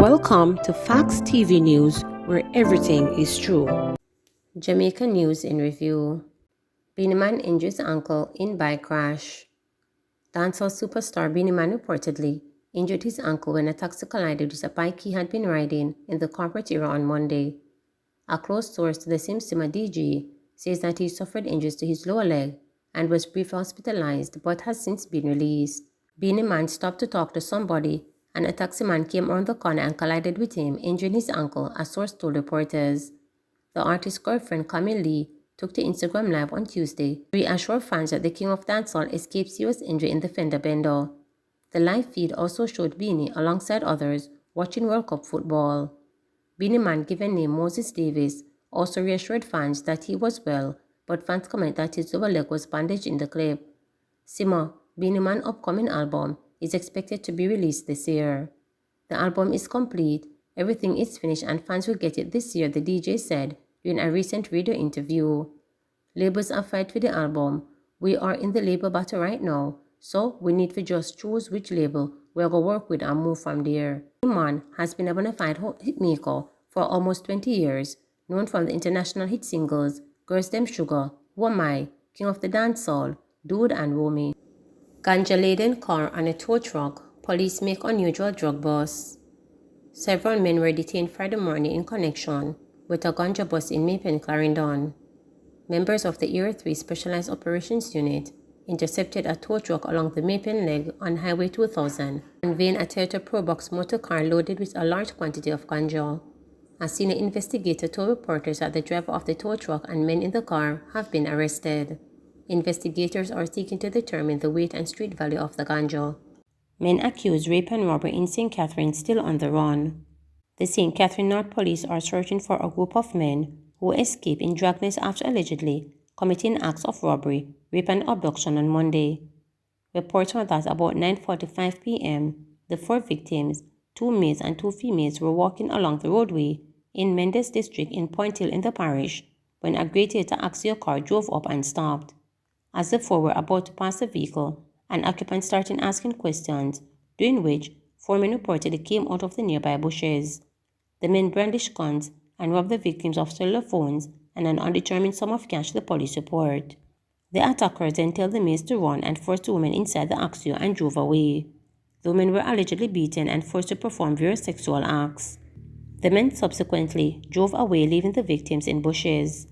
Welcome to Facts TV News, where everything is true. Jamaica News in Review. Beenie Man injures ankle in bike crash. Dancehall superstar Beenie Man reportedly injured his ankle when a taxi collided with a bike he had been riding in the corporate area on Monday. A close source to the Simsima DG says that he suffered injuries to his lower leg and was briefly hospitalized but has since been released. Beenie Man stopped to talk to somebody and a taximan came around the corner and collided with him, injuring his ankle, a source told reporters. The artist's girlfriend, Camille Lee, took to Instagram Live on Tuesday to reassure fans that the King of Dancehall escaped serious injury in the fender bender. The live feed also showed Beenie, alongside others, watching World Cup football. Beenie Man, given name Moses Davis, also reassured fans that he was well, but fans comment that his lower leg was bandaged in the clip. Sima, Beenie Man's upcoming album, is expected to be released this year. The album is complete, everything is finished and fans will get it this year, the DJ said during a recent radio interview. Labels are fighting for the album. We are in the label battle right now, so we need to just choose which label we're going to work with and move from there. Beenie Man has been a bona fide hitmaker for almost 20 years, known from the international hit singles Girls Dem Sugar, Who Am I, King of the Dancehall, Dude and Romy. Ganja-laden car and a tow truck, police make unusual drug bust. Several men were detained Friday morning in connection with a ganja bust in Maypen, Clarendon. Members of the Area 3 Specialized Operations Unit intercepted a tow truck along the Maypen leg on Highway 2000, conveying a Toyota Probox motor car loaded with a large quantity of ganja. A senior investigator told reporters that the driver of the tow truck and men in the car have been arrested. Investigators are seeking to determine the weight and street value of the ganja. Men accused rape and robbery in St. Catherine still on the run. The St. Catherine North Police are searching for a group of men who escaped in Dragnet after allegedly committing acts of robbery, rape and abduction on Monday. Reports were that about 9:45 p.m., the four victims, two males and two females, were walking along the roadway in Mendes District in Point Hill in the parish when a grey Toyota Axio car drove up and stopped. As the four were about to pass the vehicle, an occupant started asking questions, during which four men reportedly came out of the nearby bushes. The men brandished guns and robbed the victims of cellular phones and an undetermined sum of cash, the police report. The attackers then told the males to run and forced the women inside the Axio and drove away. The women were allegedly beaten and forced to perform various sexual acts. The men subsequently drove away, leaving the victims in bushes.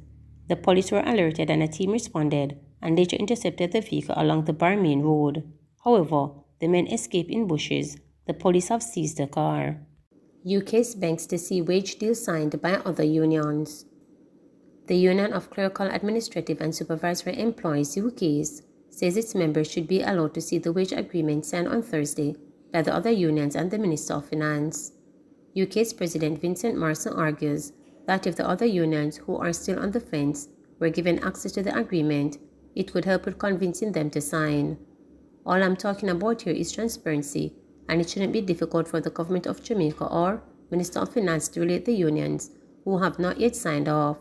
The police were alerted and a team responded and later intercepted the vehicle along the Barmain Road. However, the men escaped in bushes. The police have seized the car. UK's banks to see wage deal signed by other unions. The Union of Clerical, Administrative and Supervisory Employees (UKs) says its members should be allowed to see the wage agreement signed on Thursday by the other unions and the Minister of Finance. UK's President Vincent Morrison argues that if the other unions who are still on the fence were given access to the agreement, it would help with convincing them to sign. All I'm talking about here is transparency, and it shouldn't be difficult for the Government of Jamaica or Minister of Finance to relate the unions who have not yet signed off.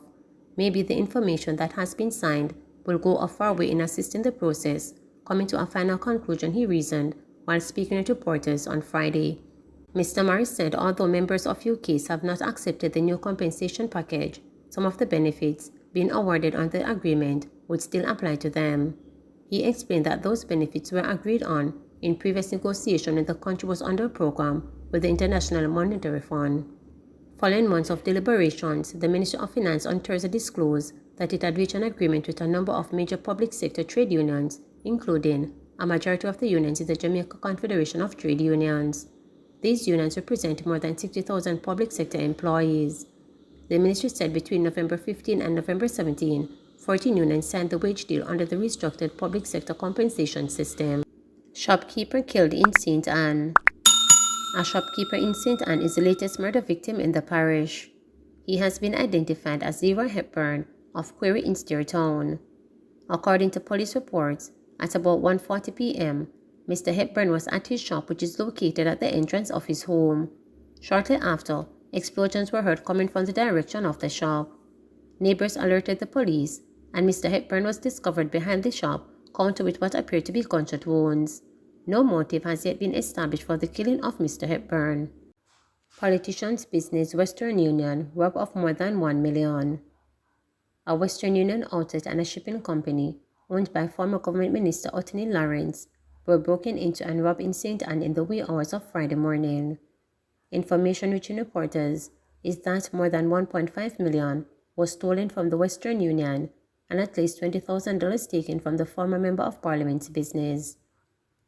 Maybe the information that has been signed will go a far way in assisting the process, coming to a final conclusion, he reasoned while speaking to reporters on Friday. Mr. Morris said although members of UKs have not accepted the new compensation package, some of the benefits being awarded under the agreement would still apply to them. He explained that those benefits were agreed on in previous negotiations when the country was under a program with the International Monetary Fund. Following months of deliberations, the Ministry of Finance on Thursday disclosed that it had reached an agreement with a number of major public sector trade unions, including a majority of the unions in the Jamaica Confederation of Trade Unions. These unions represent more than 60,000 public sector employees. The ministry said between November 15 and November 17, 14 unions signed the wage deal under the restructured public sector compensation system. Shopkeeper killed in St. Anne. A shopkeeper in St. Anne is the latest murder victim in the parish. He has been identified as Zero Hepburn of Quarry in Stair Town. According to police reports, at about 1:40 p.m., Mr. Hepburn was at his shop, which is located at the entrance of his home. Shortly after, explosions were heard coming from the direction of the shop. Neighbors alerted the police, and Mr. Hepburn was discovered behind the shop, countered with what appeared to be gunshot wounds. No motive has yet been established for the killing of Mr. Hepburn. Politician's business Western Union rob of more than $1 million. A Western Union outlet and a shipping company owned by former Government Minister Ottilie Lawrence were broken into and robbed in St. Ann in the wee hours of Friday morning. Information reaching reporters is that more than $1.5 million was stolen from the Western Union and at least $20,000 taken from the former Member of Parliament's business.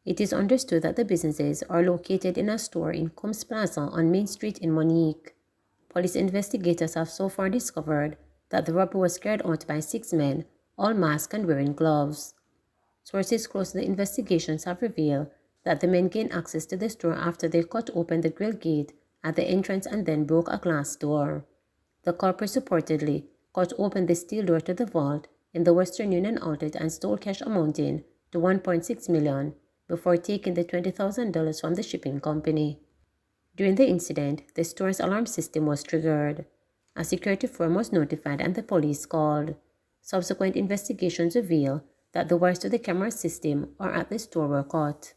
It is understood that the businesses are located in a store in Combs Plaza on Main Street in Monique. Police investigators have so far discovered that the robbery was carried out by 6 men, all masked and wearing gloves. Sources close to the investigations have revealed that the men gained access to the store after they cut open the grill gate at the entrance and then broke a glass door. The culprits reportedly cut open the steel door to the vault in the Western Union outlet and stole cash amounting to $1.6 million before taking the $20,000 from the shipping company. During the incident, the store's alarm system was triggered. A security firm was notified and the police called. Subsequent investigations reveal that the wires to the camera system or at the store were cut.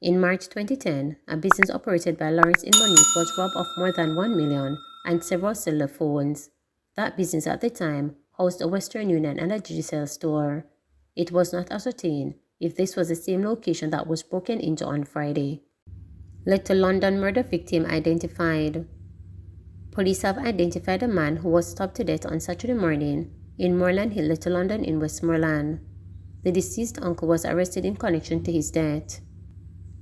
In March 2010, a business operated by Lawrence in Monique was robbed of more than $1 million and several cellular phones. That business at the time housed a Western Union and a Digicel store. It was not ascertained if this was the same location that was broken into on Friday. Little London murder victim identified. Police have identified a man who was stabbed to death on Saturday morning in Moorland Hill, Little London in Westmoreland. The deceased uncle was arrested in connection to his death.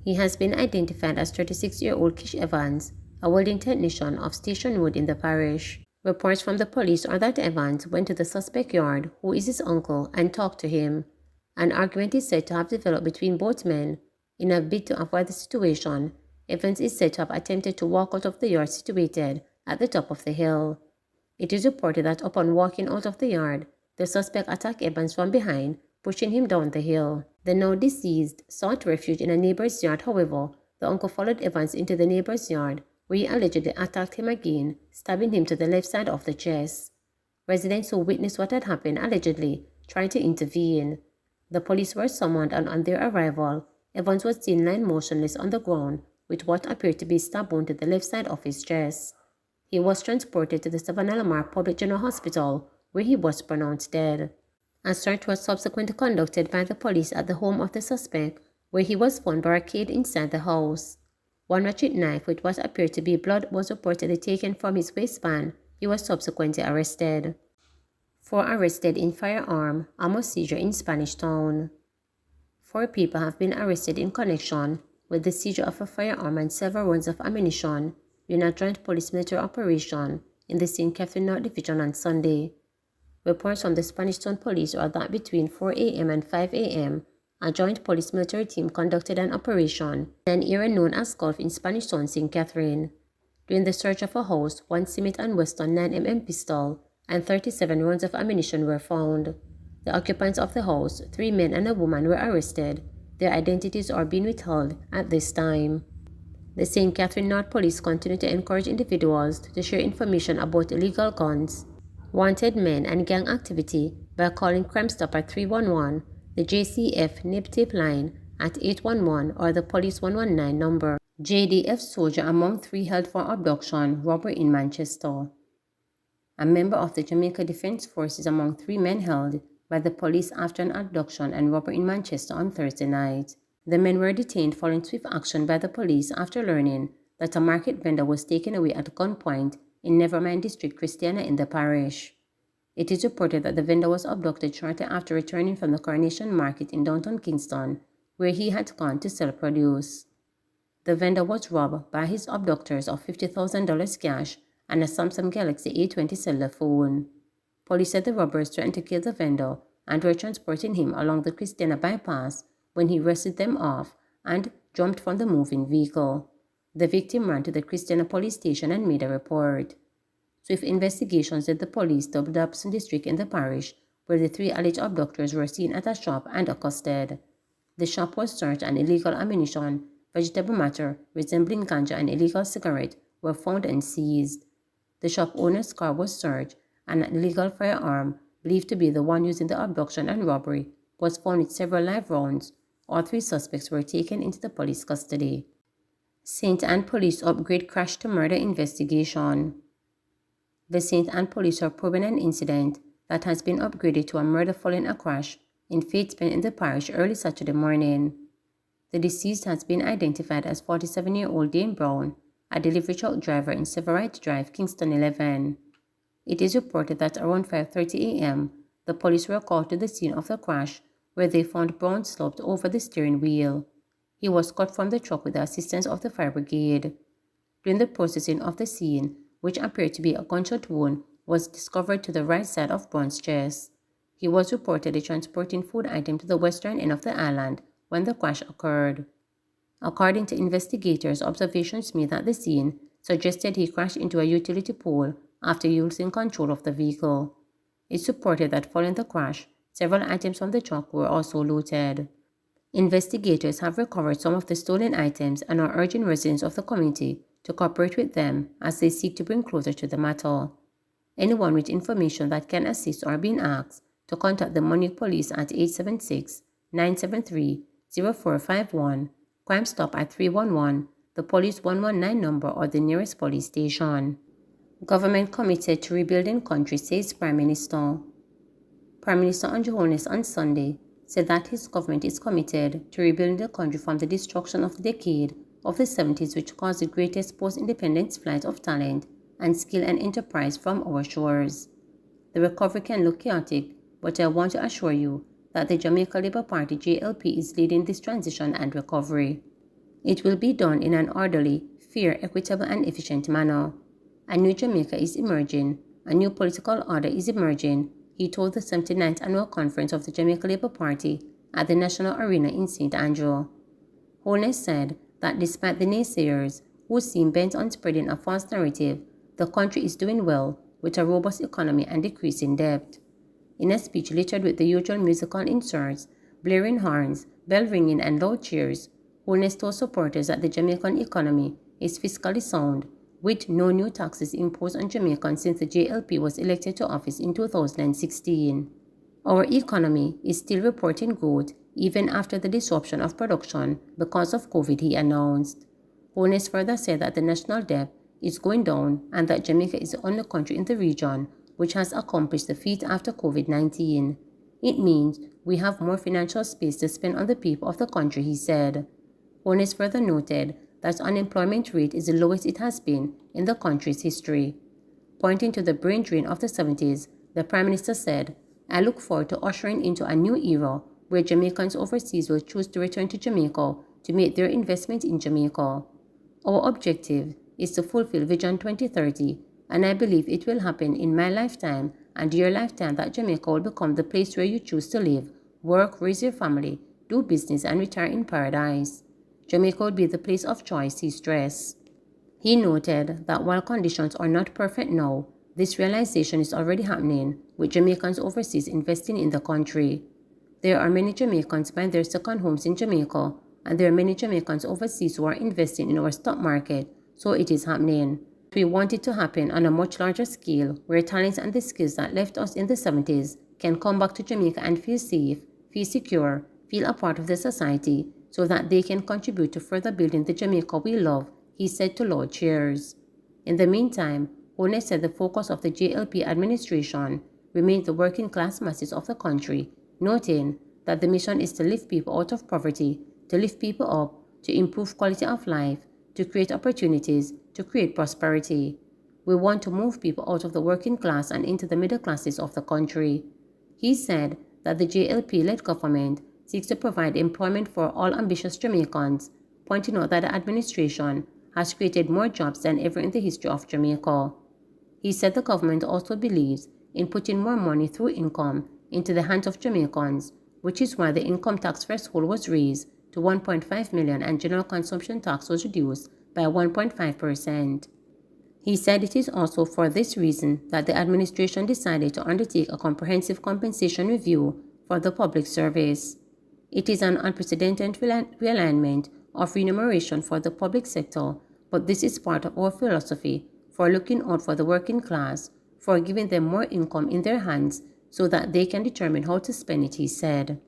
He has been identified as 36-year-old Kish Evans, a welding technician of Station Road in the parish. Reports from the police are that Evans went to the suspect yard, who is his uncle, and talked to him. An argument is said to have developed between both men. In a bid to avoid the situation, Evans is said to have attempted to walk out of the yard situated at the top of the hill. It is reported that upon walking out of the yard, the suspect attacked Evans from behind, pushing him down the hill. The now deceased sought refuge in a neighbor's yard. However, the uncle followed Evans into the neighbor's yard, where he allegedly attacked him again, stabbing him to the left side of the chest. Residents who witnessed what had happened allegedly tried to intervene. The police were summoned, and on their arrival, Evans was seen lying motionless on the ground with what appeared to be a stab wound to the left side of his chest. He was transported to the Savannah Lamar Public General Hospital, where he was pronounced dead. A search was subsequently conducted by the police at the home of the suspect, where he was found barricaded inside the house. One ratchet knife with what appeared to be blood was reportedly taken from his waistband. He was subsequently arrested. 4 arrested in Firearm, seizure in Spanish Town. 4 people have been arrested in connection with the seizure of a firearm and several rounds of ammunition during a joint police military operation in the St. Catherine North Division on Sunday. Reports from the Spanish Town Police are that between 4 a.m. and 5 a.m., a joint police military team conducted an operation in an area known as Gulf in Spanish Town, St. Catherine. During the search of a house, 1 Smith & Wesson 9mm pistol and 37 rounds of ammunition were found. The occupants of the house, 3 men and a woman, were arrested. Their identities are being withheld at this time. The St. Catherine North Police continue to encourage individuals to share information about illegal guns, wanted men, and gang activity by calling Crime Stop at 311, the JCF NIP tip line at 811, or the Police 119 number. JDF soldier among 3 held for abduction, robbery in Manchester. A member of the Jamaica Defence Forces among 3 men held by the police after an abduction and robbery in Manchester on Thursday night. The men were detained following swift action by the police after learning that a market vendor was taken away at gunpoint in Nevermind District, Christiana in the parish. It is reported that the vendor was abducted shortly after returning from the Coronation Market in downtown Kingston, where he had gone to sell produce. The vendor was robbed by his abductors of $50,000 cash and a Samsung Galaxy A20 cellular phone. Police said the robbers threatened to kill the vendor and were transporting him along the Christiana bypass when he wrestled them off and jumped from the moving vehicle. The victim ran to the Christiana police station and made a report. Swift investigations led the police to Abduction district in the parish, where the 3 alleged abductors were seen at a shop and accosted. The shop was searched and illegal ammunition, vegetable matter resembling ganja, and illegal cigarette were found and seized. The shop owner's car was searched, and an illegal firearm, believed to be the one used in the abduction and robbery, was found with several live rounds. All 3 suspects were taken into the police custody. St. Anne police upgrade crash to murder investigation. The St. Anne police are probing an incident that has been upgraded to a murder following a crash in Faith Bend in the parish early Saturday morning. The deceased has been identified as 47-year-old Dane Brown, a delivery truck driver in Severite Drive, Kingston 11. It is reported that around 5:30 a.m., the police were called to the scene of the crash, where they found Brown slumped over the steering wheel. He was cut from the truck with the assistance of the fire brigade. During the processing of the scene, which appeared to be a gunshot wound, was discovered to the right side of Brown's chest. He was reportedly transporting food items to the western end of the island when the crash occurred. According to investigators, observations made at the scene suggested he crashed into a utility pole after losing control of the vehicle. It's reported that following the crash, several items from the truck were also looted. Investigators have recovered some of the stolen items and are urging residents of the community to cooperate with them as they seek to bring closure to the matter. Anyone with information that can assist are being asked to contact the Munich Police at 876-973-0451, Crime Stop at 311, the Police 119 number or the nearest police station. Government committed to rebuilding country, says Prime Minister. Prime Minister Andrew Holness on Sunday said that his government is committed to rebuilding the country from the destruction of the decade of the 70s, which caused the greatest post-independence flight of talent and skill and enterprise from our shores. The recovery can look chaotic, but I want to assure you that the Jamaica Labour Party JLP is leading this transition and recovery. It will be done in an orderly, fair, equitable and efficient manner. A new Jamaica is emerging, a new political order is emerging, he told the 79th Annual Conference of the Jamaica Labour Party at the National Arena in St. Andrew. Holness said that despite the naysayers who seem bent on spreading a false narrative, the country is doing well with a robust economy and decreasing debt. In a speech littered with the usual musical inserts, blaring horns, bell ringing and loud cheers, Holness told supporters that the Jamaican economy is fiscally sound, with no new taxes imposed on Jamaicans since the JLP was elected to office in 2016. Our economy is still reporting growth even after the disruption of production because of COVID, he announced. Holness further said that the national debt is going down and that Jamaica is the only country in the region which has accomplished the feat after COVID-19. It means we have more financial space to spend on the people of the country, he said. Holness further noted that unemployment rate is the lowest it has been in the country's history. Pointing to the brain drain of the 70s, the Prime Minister said, I look forward to ushering into a new era where Jamaicans overseas will choose to return to Jamaica to make their investment in Jamaica. Our objective is to fulfill Vision 2030, and I believe it will happen in my lifetime and your lifetime that Jamaica will become the place where you choose to live, work, raise your family, do business, and retire in paradise. Jamaica would be the place of choice, he stressed. He noted that while conditions are not perfect now, this realization is already happening, with Jamaicans overseas investing in the country. There are many Jamaicans buying their second homes in Jamaica, and there are many Jamaicans overseas who are investing in our stock market, so it is happening. We want it to happen on a much larger scale, where talents and the skills that left us in the 70s can come back to Jamaica and feel safe, feel secure, feel a part of the society, so that they can contribute to further building the Jamaica we love, he said to Lord Chairs. In the meantime, Holness said the focus of the JLP administration remains the working class masses of the country, noting that the mission is to lift people out of poverty, to lift people up, to improve quality of life, to create opportunities, to create prosperity. We want to move people out of the working class and into the middle classes of the country. He said that the JLP-led government seeks to provide employment for all ambitious Jamaicans, pointing out that the administration has created more jobs than ever in the history of Jamaica. He said the government also believes in putting more money through income into the hands of Jamaicans, which is why the income tax threshold was raised to 1.5 million and general consumption tax was reduced by 1.5%. He said it is also for this reason that the administration decided to undertake a comprehensive compensation review for the public service. It is an unprecedented realignment of remuneration for the public sector, but this is part of our philosophy for looking out for the working class, for giving them more income in their hands so that they can determine how to spend it, he said.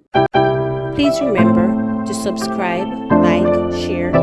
Please remember to subscribe, like, share,